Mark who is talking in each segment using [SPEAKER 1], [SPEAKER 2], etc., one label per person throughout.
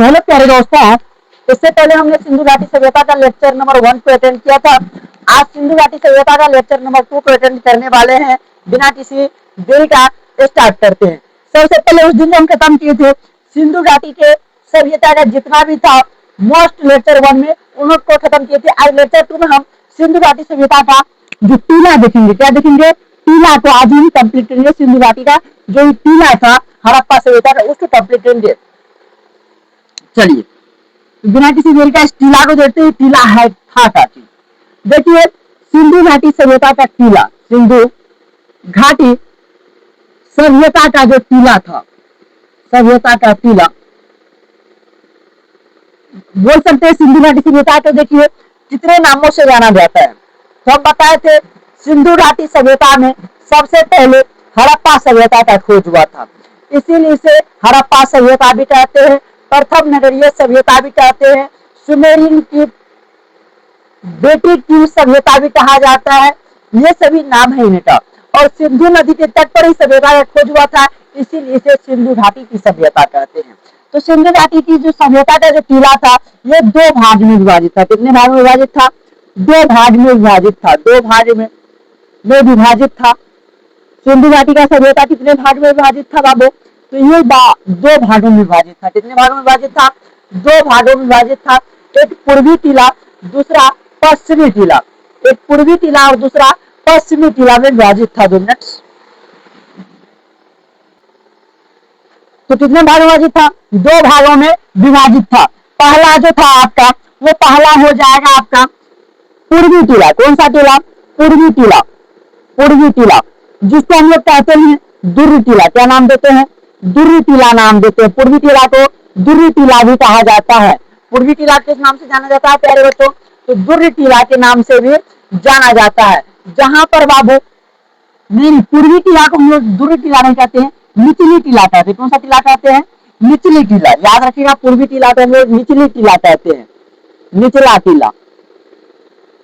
[SPEAKER 1] Hello प्यारे दोस्तों, इससे पहले हमने सिंधु घाटी सभ्यता का लेक्चर नंबर 1 को अटेंड किया था। आज सिंधु घाटी सभ्यता का लेक्चर नंबर 2 को अटेंड करने वाले हैं। बिना किसी देरी का स्टार्ट करते हैं। सबसे पहले उस दिन हम खत्म किए थे सिंधु घाटी के सभ्यता का जितना भी था मोस्ट लेक्चर 1 में उनको खत्म किए थे। आज लेक्चर 2 में हम सिंधु घाटी सभ्यता का जो टीला देखेंगे। क्या देखेंगे? टीला को आज हम कंप्लीट करेंगे। सिंधु घाटी का जो टीला था हड़प्पा सभ्यता का उसको कंप्लीट करेंगे। चलिए बिना किसी देरी का टीला को देखते हैं। टीला है था क्या चीज? देखिए सिंधु घाटी सभ्यता का टीला, सिंधु घाटी सभ्यता का जो टीला था, सभ्यता का टीला बोल सकते हैं। सिंधु घाटी सभ्यता को देखिए कितने नामों से जाना जाता है। तो हम बताए थे सिंधु घाटी सभ्यता में सबसे पहले हड़प्पा सभ्यता का खोज हुआ था, इसीलिए इसे हड़प्पा सभ्यता भी कहते हैं, प्रथम नगरीय सभ्यता भी कहते हैं, सुमेरियन की बेटी की सभ्यता भी कहा जाता है। ये सभी नाम है इनका। और सिंधु नदी के तट पर ही सभ्यता का खोज हुआ था, इसीलिए इसे सिंधु घाटी की सभ्यता कहते हैं। तो सिंधु घाटी की जो सभ्यता का जो टीला था ये 2 भाग में विभाजित था। कितने भाग में विभाजित था? 2 भाग में विभाजित था। 2 भाग में विभाजित था। सिंधु घाटी का सभ्यता कितने भाग में विभाजित था बाबू? तो ये 2 भागों में विभाजित था। कितने भागों में विभाजित था? 2 भागों में विभाजित था। एक पूर्वी टीला, दूसरा पश्चिमी टीला। एक पूर्वी टीला और दूसरा पश्चिमी टीला में विभाजित था। 2 मिनट। तो कितने भागों में विभाजित था? 2 भागों में विभाजित था। पहला जो था आपका वो पहला हो जाएगा आपका पूर्वी टीला। कौन सा टीला? पूर्वी टीला। पूर्वी टीला जिसको हम लोग कहते हैं दुर्री टीला। क्या नाम देते हैं? दुर्री टीला नाम देते हैं। पूर्वी टीला को दुर्री टीला भी कहा जाता है। पूर्वी टीला किस नाम से जाना जाता है प्यारे बच्चों? तो दुर्री टीला के नाम से भी जाना जाता है। जहां पर बाबू नहीं, पूर्वी टीला को हम लोग दुर्री टीला नहीं कहते हैं, निचली टीला कहते हैं। कौन सा टीला कहते हैं? निचली टीला। याद रखिएगा, पूर्वी टीला को हम लोग निचली टीला कहते हैं, निचला टीला,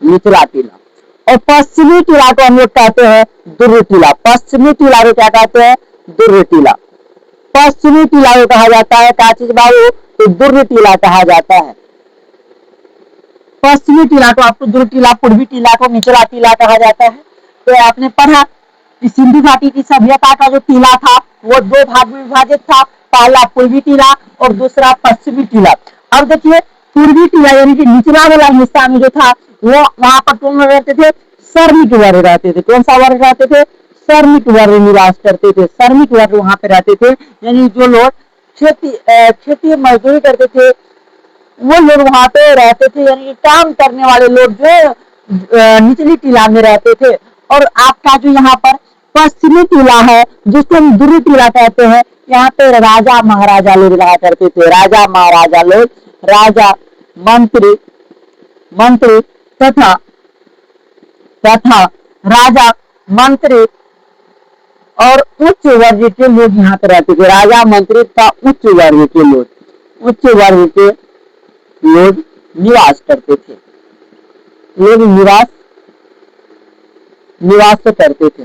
[SPEAKER 1] निचला टीला। और पश्चिमी टीला को हम लोग कहते हैं दुर्री टीला। पश्चिमी टीला को क्या कहते हैं? दुर्री टीला। पश्चिमी टीला को कहा जाता है क्या चीज बाबू? तो दुर्री टीला कहा जाता है। पश्चिमी टीला को आपको दुर्री टीला, पूर्वी टीला को निचला टीला कहा जाता है। तो आपने पढ़ा कि सिंधु घाटी की सभ्यता का जो टीला था वो 2 भाग में विभाजित था। पहला पूर्वी टीला और दूसरा पश्चिमी टीला। अब देखिए पूर्वी टीला यानी कि निचला वाला हिस्सा में जो था वो वहां पर कौन रहते थे? श्रमिक वर्ग रहते थे। कौन सा वर्ग रहते थे? श्रमिक वर्ग निवास करते थे। श्रमिक वर्ग वहां पे रहते थे, यानी जो लोग खेती मजदूरी करते थे वो लोग वहां पे रहते थे, यानी कि काम करने वाले लोग जो निचली टीला में रहते थे। और आपका जो यहाँ पर पश्चिमी टीला है जिसको हम दुर्री टीला कहते हैं, यहाँ पे राजा महाराजा लोग रहा करते थे। राजा महाराजा लोग, राजा, मंत्री तथा राजा, मंत्री और उच्च वर्ग के लोग यहाँ पे रहते थे। राजा, मंत्री तथा उच्च वर्ग के लोग निवास करते थे। लोग निवास करते थे।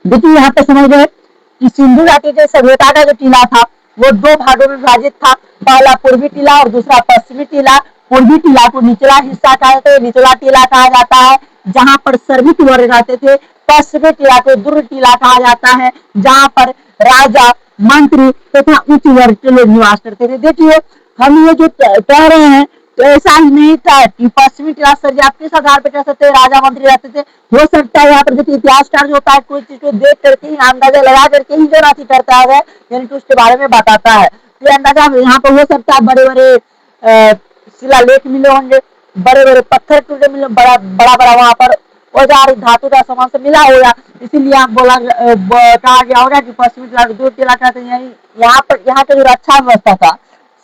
[SPEAKER 1] देखिए यहाँ पे समझ गए कि सिंधु घाटी के सभ्यता का जो टीला था वो 2 भागों में विभाजित था। पहला पूर्वी टीला और दूसरा पश्चिमी टीला। पूर्वी टीला को निचला हिस्सा कहते हैं, निचला टीला कहा जाता है, जहां पर श्रमिक वर्ग रहते थे। पश्चिमी टीला को दुर्री टीला कहा जाता है, जहां पर राजा, मंत्री तथा उच्च वर्ग के लोग निवास करते थे। देखिए हम ये जो कह रहे हैं तो ऐसा ही नहीं था कि पश्चिमी टीला सर आप किस आधार पर कह सकते हैं राजा मंत्री रहते थे। हो सकता है यहाँ पर देखिए इतिहासकार जो होता है कोई चीज को देख करके ही अंदाजा लगा करके ही जो राशि करता है यानी कि उसके बारे में बताता है। तो अंदाजा यहाँ पर हो सकता है बड़े बड़े शिलालेख मिले होंगे, बड़े बड़े पत्थर टूटे मिले, बड़ा बड़ा वहां पर औजार धातु का सामान से मिला होगा, इसीलिए आप कहा गया होगा कि पश्चिमी टीला को दुर्री टीला कहते हैं। यहाँ का जो रक्षा व्यवस्था था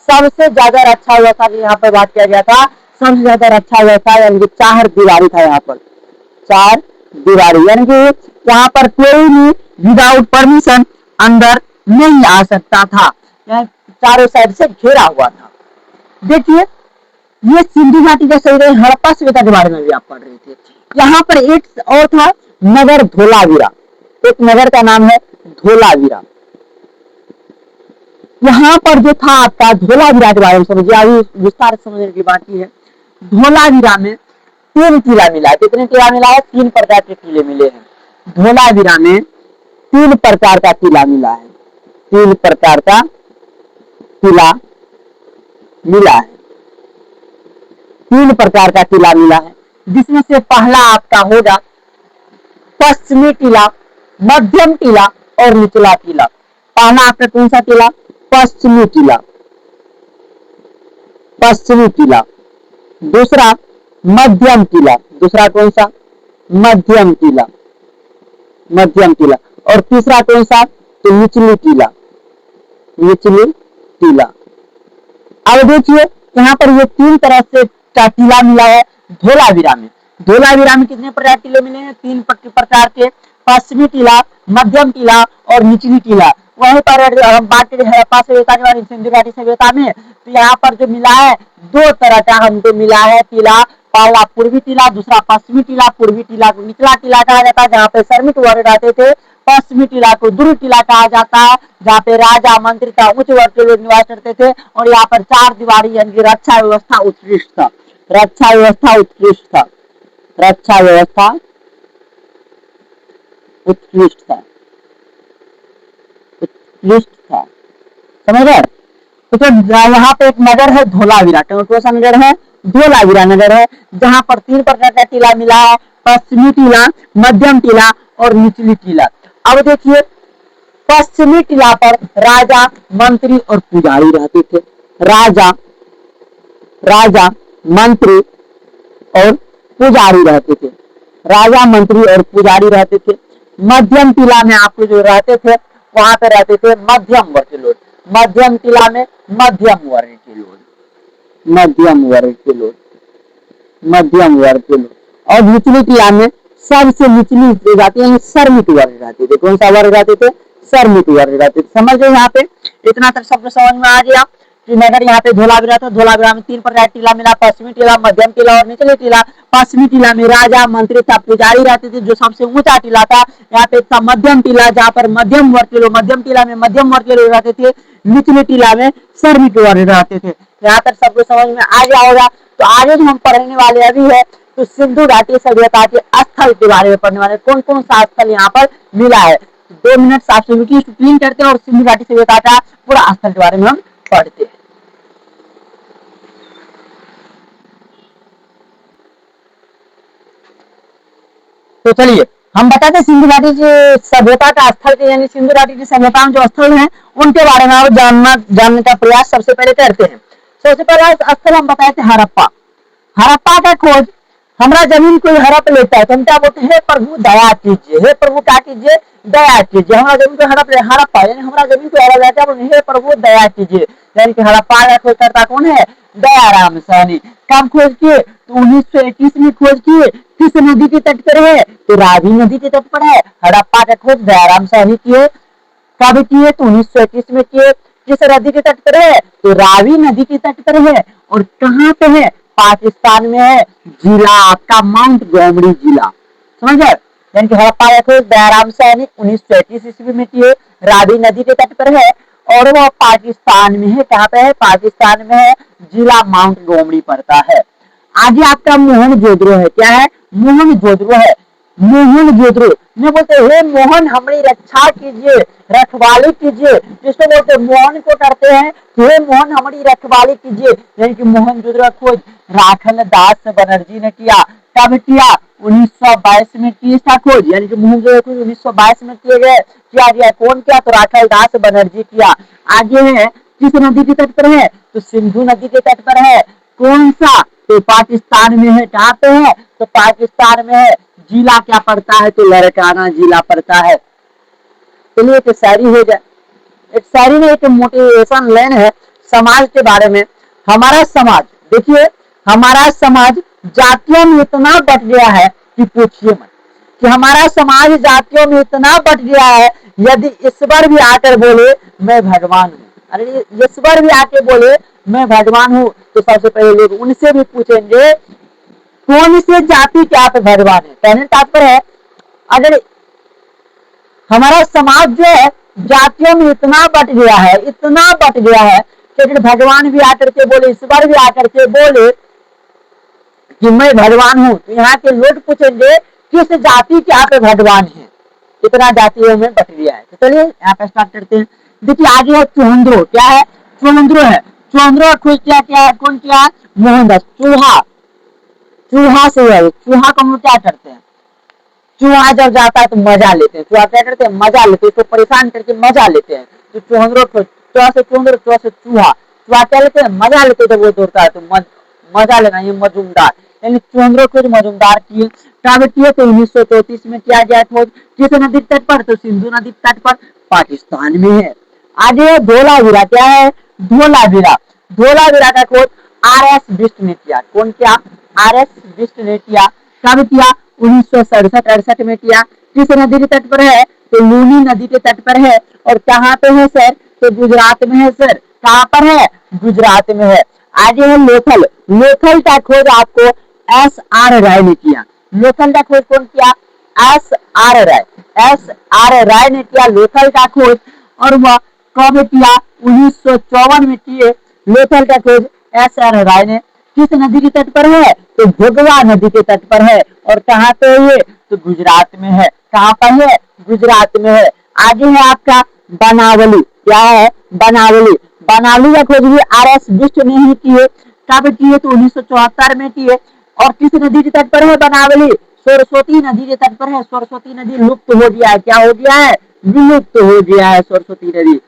[SPEAKER 1] सबसे ज्यादा रक्षा व्यवस्था की यहाँ पर बात किया गया था। सबसे ज्यादा रक्षा व्यवस्था यानी कि 4 दीवारी था। यहाँ पर 4 दीवारी यानी कि यहाँ पर कोई भी विदाउट परमिशन अंदर नहीं आ सकता था, चारों साइड से घेरा हुआ था। देखिए ये सिंधु घाटी का सही हड़प्पा सभ्यता के बारे में भी आप पढ़ रहे थे। यहाँ पर एक और था नगर धोलावीरा। एक नगर का नाम है धोलावीरा। यहाँ पर जो था आपका धोलावीरा के बारे में समझिए, अभी विस्तार से समझने की बाकी है। धोलावीरा में 3 टीला मिला है। कितने टीला मिला है? 3 प्रकार के टीले मिले हैं। धोलावीरा में 3 प्रकार का टीला मिला है। 3 प्रकार का टीला मिला है। 3 प्रकार का टीला मिला है, जिसमें से पहला आपका होगा पश्चिमी टीला, मध्यम टीला और निचला टीला। पहला आपका कौन सा टीला? पश्चिमी टीला, पश्चिमी टीला। दूसरा मध्यम टीला, दूसरा कौन सा? मध्यम टीला, मध्यम टीला। और तीसरा कौन सा? तो निचली टीला, निचली टीला। अब देखिए यहाँ पर ये 3 तरह से टीला मिला है धोलावीरा में। धोलावीरा में कितने प्रकार टीले मिले हैं? 3 प्रकार के, पश्चिमी टीला, मध्यम टीला और निचली टीला। वहीं पर हम बात करें हड़प्पा सभ्यता वाली सिंधु घाटी सभ्यता में, तो यहाँ पर जो मिला है 2 तरह का हमको मिला है टीला। पहला पूर्वी टीला, दूसरा पश्चिमी टीला। पूर्वी टीला को निचला टीला कहा जाता है, जहाँ पे श्रमिक वर्ग रहते थे। पश्चिमी टीला को ध्रुव टीला कहा जाता है, जहाँ पे राजा मंत्री का उच्च वर्ग के लोग निवास करते थे। और यहाँ पर 4 दीवारी यानी कि रक्षा व्यवस्था उत्कृष्ट था, रक्षा व्यवस्था उत्कृष्ट था, रक्षा व्यवस्था उत्कृष्ट था, उत्कृष्ट था। समझ गए? तो यहाँ पे एक नगर है धोलावीरा, कौन सा नगर है? धोलावीरा नगर है, जहाँ पर 3 प्रकार का टीला मिला है, पश्चिमी टीला, मध्यम टीला और निचली टीला। अब देखिए पश्चिमी टीला पर राजा, मंत्री और पुजारी रहते थे। राजा, राजा, मंत्री और पुजारी रहते थे। राजा, मंत्री और पुजारी रहते थे। मध्यम टीला में आपको जो रहते थे, वहां पे रहते थे मध्यम वर्ग के लोग। मध्यम टीला में मध्यम वर्ग के लोग, मध्यम वर्ग के लोग, मध्यम वर्ग के लोग। और निचली टीला में सबसे निचली जो जाती है श्रमिक वर्ग रहते थे। कौन सा वर्ग रहते थे? श्रमिक वर्ग रहते थे। समझ गए? यहाँ पे इतना तक सब समझ में आ गया कि नगर यहाँ पे धोलावीरा था। धोलावीरा में 3 प्रकार टीला मिला, पश्चिमी टीला, मध्यम टीला और निचले टीला। पश्चिमी टीला में राजा, मंत्री था, पुजारी रहते थे, जो सबसे ऊंचा टीला था। यहाँ पे था मध्यम टीला, जहाँ पर मध्यम वर्ग के लोग, मध्यम टीला में मध्यम वर्ग के लोग रहते थे। निचले टीला में श्रमिक वर्ग रहते थे। यहाँ तक सबको समझ में आ गया होगा। तो आगे जो हम पढ़ने वाले अभी है, तो सिंधु घाटी सभ्यता के स्थल के बारे में पढ़ने वाले। कौन कौन सा स्थल यहाँ पर मिला है? 2 मिनट साफ क्लीन करते हैं और सिंधु घाटी सभ्यता का पूरा स्थल के बारे में हम पढ़ते हैं। तो चलिए हम बताते हैं सिंधु घाटी की सभ्यता का स्थल के, यानी सिंधु घाटी की सभ्यता में जो स्थल हैं उनके बारे में आप जानने का प्रयास सबसे पहले करते हैं। सबसे पहला स्थल हम बताए थे हड़प्पा। हड़प्पा का खोज, हमारा जमीन कोई हड़प लेता है तो हम क्या बोलते हैं? प्रभु दया कीजिए, हे प्रभु क्या कीजिए? दया कीजिए। हमारा जमीन को हड़प्पा यानी हमारा जमीन को हड़प लेता है, हे प्रभु दया कीजिए। यानी कि हड़प्पा का खोजकर्ता कौन है? दयाराम साहनी। कब खोज किए? तो 1921 में खोज किए। किस नदी के तट पर है? तो रावी नदी के तट पर है। हड़प्पा का खोज दयाराम साहनी किए। कब किए? तो 1921 में किए। किस नदी के तट पर है? तो रावी नदी के तट पर है। और कहाँ पे है? पाकिस्तान में है। जिला आपका माउंट गोमरी जिला। समझ गए? यानी कि हड़प्पा का खोज दयाराम साहनी 1921 ईस्वी में किए। रावी नदी के तट पर है और वह पाकिस्तान में है। कहाँ पे है? पाकिस्तान में है। जिला माउंट गोमरी पड़ता है। आगे आपका मोहनजोदड़ो है। क्या है? मोहनजोदड़ो है। मोहनजोदड़ो में बोलते हे मोहन हमारी रक्षा कीजिए, रखवाली कीजिए। जिसको बोलते मोहन को करते हैं, हे मोहन हमारी रखवाली कीजिए। यानी कि मोहनजोदड़ो खोज राखल दास बनर्जी ने किया। कब किया? 1922 में की इसका खोज। यानी कि मोहनजोदड़ो खोज 1922 में किया गया। कौन किया? तो राखल दास बनर्जी किया। आगे है किस नदी के तट पर है? तो सिंधु नदी के तट पर है। कौन सा? तो पाकिस्तान में है। कहाँ पे है? तो पाकिस्तान में है। जिला क्या पड़ता है? तो लड़काना जिला पड़ता है। चलिए एक शायरी हो जाए। एक शायरी में एक मोटिवेशन लाइन है समाज के बारे में। हमारा समाज, देखिए हमारा समाज जातियों में इतना बट गया है कि पूछिए मत। कि हमारा समाज जातियों में इतना बट गया है, यदि ईश्वर भी आकर बोले मैं भगवान हूँ, अरे ईश्वर भी आके बोले मैं भगवान हूँ, तो सबसे पहले लोग उनसे भी पूछेंगे कौन से जाति के आप भगवान है। कहने तात्पर्य है, अगर हमारा समाज जो है जातियों में इतना बट गया है, इतना बट गया है कि फिर भगवान भी आकर के बोले, ईश्वर भी आकर के बोले कि मैं भगवान हूँ, तो यहाँ के लोग पूछेंगे किस जाति के आप भगवान है, इतना जातियों में बट गया है। तो चलिए यहाँ पे स्टार्ट करते हैं। देखिए आगे है चुहंद्रो, क्या है? चुहंद्रो है। चुहंद्रो खोज क्या क्या है? कौन क्या है? मोहनदास। चूहा, चूहा से है, चूहा को हम लोग क्या करते हैं? चूहा जब जाता है तो मजा लेते हैं। चूहा क्या करते हैं? मजा लेते हैं, इसको परेशान करके मजा लेते हैं। तो चुहंद्रो खोज, चूहा से चुहंद्रो, चूहा से चूहा, चूहा क्या लेते हैं? मजा लेते हैं। जब वो दौड़ता है तो मजा लेना, ये मजूमदार, यानी चुहंद्रो खोज मजूमदार की काव्य तो 1934 में किया गया खोज। किस नदी तट पर? तो सिंधु नदी तट पर, पाकिस्तान में है। आगे धोलावीरा, क्या है? धोलावीरा। धोलावीरा का खोज आर एस बिष्ट ने किया। कौन किया? आर एस बिष्ट ने किया। कब किया? 1967-68 में किया। किस नदी के तट पर है? तो लूनी नदी के तट पर है। और कहाँ पे है सर? तो गुजरात में है सर। कहाँ पर है? गुजरात में है। आगे है लोथल। लोथल का खोज आपको एस आर राय ने किया। लोथल का खोज कौन किया? एस आर राय। एस आर राय ने किया लोथल का खोज। और वह कब किया? 1954 में किए लोथल का खोज एस आर राय ने। किस नदी के तट पर है? तो भगवा नदी के तट पर है। और कहाँ पे है ये? तो गुजरात में है। कहाँ पर है? गुजरात में है। आगे है आपका बनावली, क्या है? बनावली। बनावली का खोज भी आर एस बिष्ट ने ही किए। कब किए? तो 1974 में किए। और किस नदी के तट पर है बनावली? सरस्वती नदी के तट पर है। सरस्वती नदी लुप्त हो गया है, क्या हो गया है? विलुप्त हो गया है सरस्वती नदी।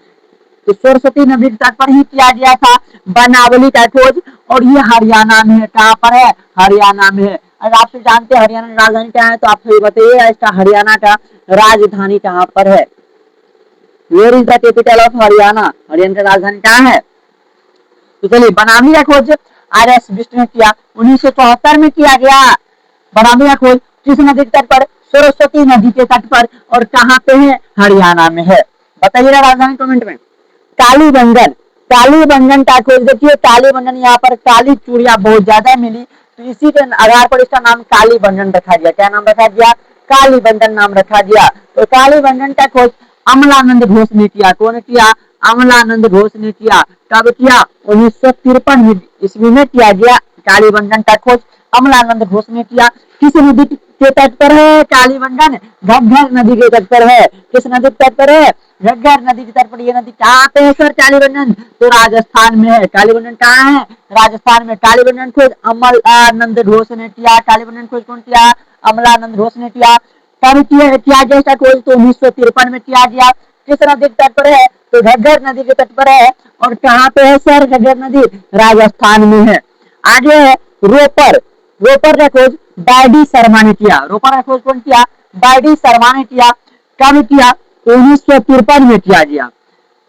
[SPEAKER 1] तो सरस्वती नदी के तट पर ही किया गया था बनावली का खोज। और ये हरियाणा में है। कहाँ पर है? हरियाणा में है। अगर आपसे जानते हैं हरियाणा की राजधानी क्या है तो आप सही बताइए, इसका हरियाणा का राजधानी कहाँ पर है? Where is the capital of Haryana? Haryana की राजधानी कहाँ है? तो चलिए बनावली का खोज आर एस बिष्ट ने किया, 1974 में किया गया। बनावली का खोज किस नदी के तट पर? सरस्वती नदी के तट पर। और कहाँ पे है? हरियाणा में है। बताइएगा राजधानी कमेंट में। कालीबंगन, कालीबंगन का खोज देखिए। कालीबंगन, यहाँ पर काली चूड़िया बहुत ज्यादा मिली, तो इसी के आधार पर इसका नाम कालीबंगन रखा गया। क्या नाम रखा गया? कालीबंगन नाम रखा गया। तो कालीबंगन का खोज अमलानंद घोष ने किया। कौन किया? अमलानंद घोष ने किया। कब किया? 1953 ईस्वी में किया गया कालीबंगन का खोज। अमलानंद घोष ने किया। किस नदी के तट पर है कालीबंगन? घग्गर नदी के तट पर है। किस नदी के तट पर है? घग्गर नदी के तट पर। ये नदी कहाँ पे है सर? कालीबंगन तो राजस्थान में है। कालीबंगन कहाँ है? राजस्थान में। कालीबंगन खोज अमलानंद घोष ने किया। कालीबंगन खोज कौन किया? अमलानंद घोष ने किया। कब किया गया इसका खोज? तो 1953 में किया गया। किस नदी के तट पर है? तो घग्गर नदी के तट पर है। और कहाँ पे है सर घग्गर नदी? राजस्थान में है। आगे है रोपर। रोपर का खोज बायडी शर्मा ने किया। रोपर का खोज कौन किया? बायडी शर्मा ने किया। कब किया? 1953 में किया गया।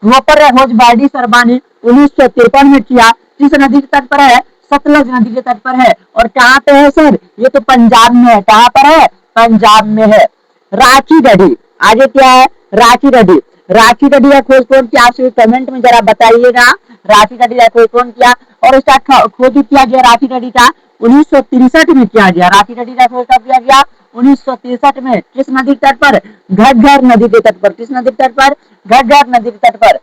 [SPEAKER 1] रोपर का खोज बायडी शर्मा ने 1953 में किया। किस नदी के तट पर है? सतलज नदी के तट पर है। और कहाँ पे है सर? ये तो पंजाब में है। कहाँ पर है? पंजाब में है। राखी गढ़ी, आगे क्या है? राखी गढ़ी। राखी गढ़ी का खोज कौन किया? आप कमेंट में जरा बताइएगा राखी गढ़ी का खोज कौन किया। और इसका खोज किया गया राखी गढ़ी का 1963 में किया गया। राखी गढ़ी का खोज कब किया गया? 1963 में। किस नदी के तट पर? घग्गर नदी के तट पर। किस नदी के तट पर? घग्गर नदी के तट पर।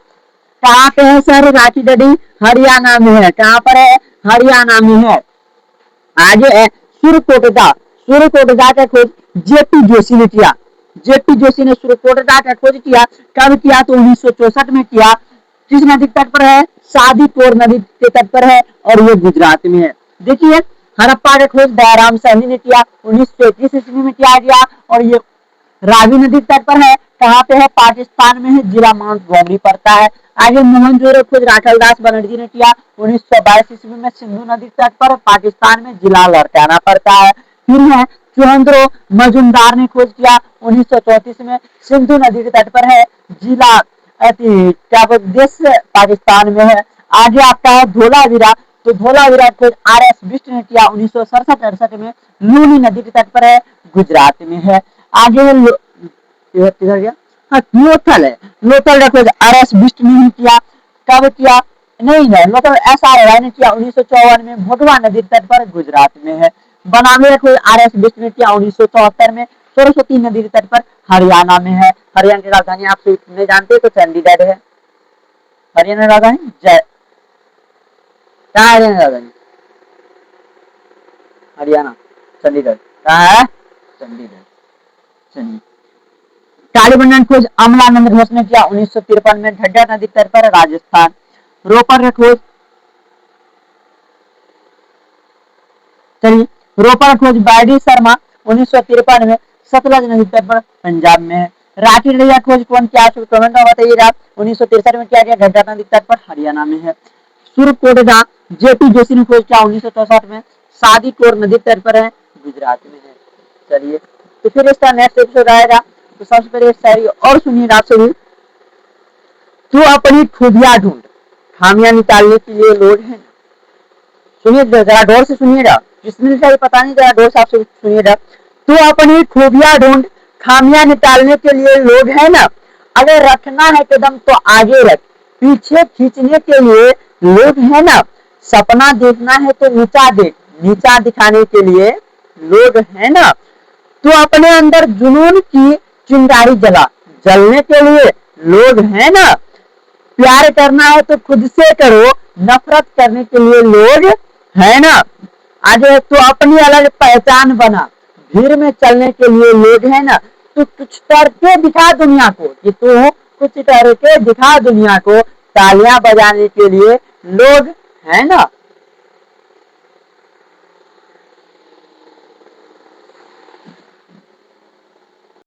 [SPEAKER 1] कहाँ पे है सर राखी गढ़ी? हरियाणा में है। कहाँ पर है? हरियाणा में है। आगे है सुरकोटदा। सुरकोटदा का खोज जेपी जोशी ने किया। जेपी जोशी ने सुरकोटदा का खोज किया। कब किया? तो 1964 में किया। किस नदी के तट पर है? शादीपुर नदी के तट पर है। और ये गुजरात में है। देखिए हड़प्पा का खोज दयाराम साहनी ने किया, 1921 ईस्वी में किया गया। और ये रावी नदी के तट पर है। कहाँ पे है? पाकिस्तान में है। जिला माउंट गोमरी पड़ता है। आगे मोहनजोदड़ो खोज राखलदास बनर्जी ने किया, 1922 ईस्वी में सिंधु नदी के तट पर, पाकिस्तान में। जिला लड़काना पड़ता है। फिर है चुहंद्रो मजुमदार ने खोज किया 1934 में, सिंधु नदी के तट पर है। जिला क्या देश पाकिस्तान में है। आगे आपका है धोलावीरा। तो धोलावीरा खोज आर एस बिष्ट ने किया 1967-68 में, लूनी नदी के तट पर है। गुजरात में है। आगे है लोथल है। लोथल का खोज आर एस बिष्ट ने ही किया। कब किया? नहीं है, लोथल एस आर राय ने किया 1954 में, भगवा नदी तट पर, गुजरात में है। बनावली का खोज आर एस बिष्ट ने किया 1974 में। सरस्वती नदी के तट पर हरियाणा में है। हरियाणा की राजधानी आप नहीं जानते तो चंडीगढ़ है। हरियाणा राजधानी जय, कहाँ है हरियाणा राजधानी? हरियाणा चंडीगढ़, कहाँ है? चंडीगढ़। चलिए, कालीबंधन खोज अमलानंद घोष ने किया 1953 में ढड्डा नदी तट पर राजस्थान। रोपर का खोज, चलिए, रोपर खोज बाडी शर्मा 1953 में सतलज नदी तट पर पंजाब में है। राठी डैया खोज कौन किया? कमेंट में बताइएगा। 1963 में किया गया, ढड्डा नदी तट पर हरियाणा में है। सुरकोटदा जेपी जोशी ने खोज किया 1964 में, शादी टोर नदी तट पर है, गुजरात में है। चलिए, तो फिर इसका नेक्स्ट एपिसोड आएगा। तो सबसे पहले शायरी और सुनिए आप सभी। तू अपनी खूबियां ढूंढ, खामियां निकालने के लिए लोड है। सुनिए जरा गौर से सुनिएगा, किसने चाहिए पता नहीं, जरा गौर से आप सुनिएगा। तू अपनी खूबियां ढूंढ, खामियां निकालने के लिए लोग है ना। अगर रखना है कदम तो आगे रख, पीछे खींचने के लिए लोग है ना। सपना देखना है तो नीचा देख, नीचा दिखाने के लिए लोग है ना। तू अपने अंदर जुनून की चिंगारी जला, जलने के लिए लोग है ना। प्यार करना है तो खुद से करो, नफरत करने के लिए लोग है ना। आगे तो अपनी अलग पहचान बना, भीड़ में चलने के लिए लोग है ना। तू कुछ करके दिखा दुनिया को, कि तू कुछ करके दिखा दुनिया को, तालियां बजाने के लिए लोग है ना।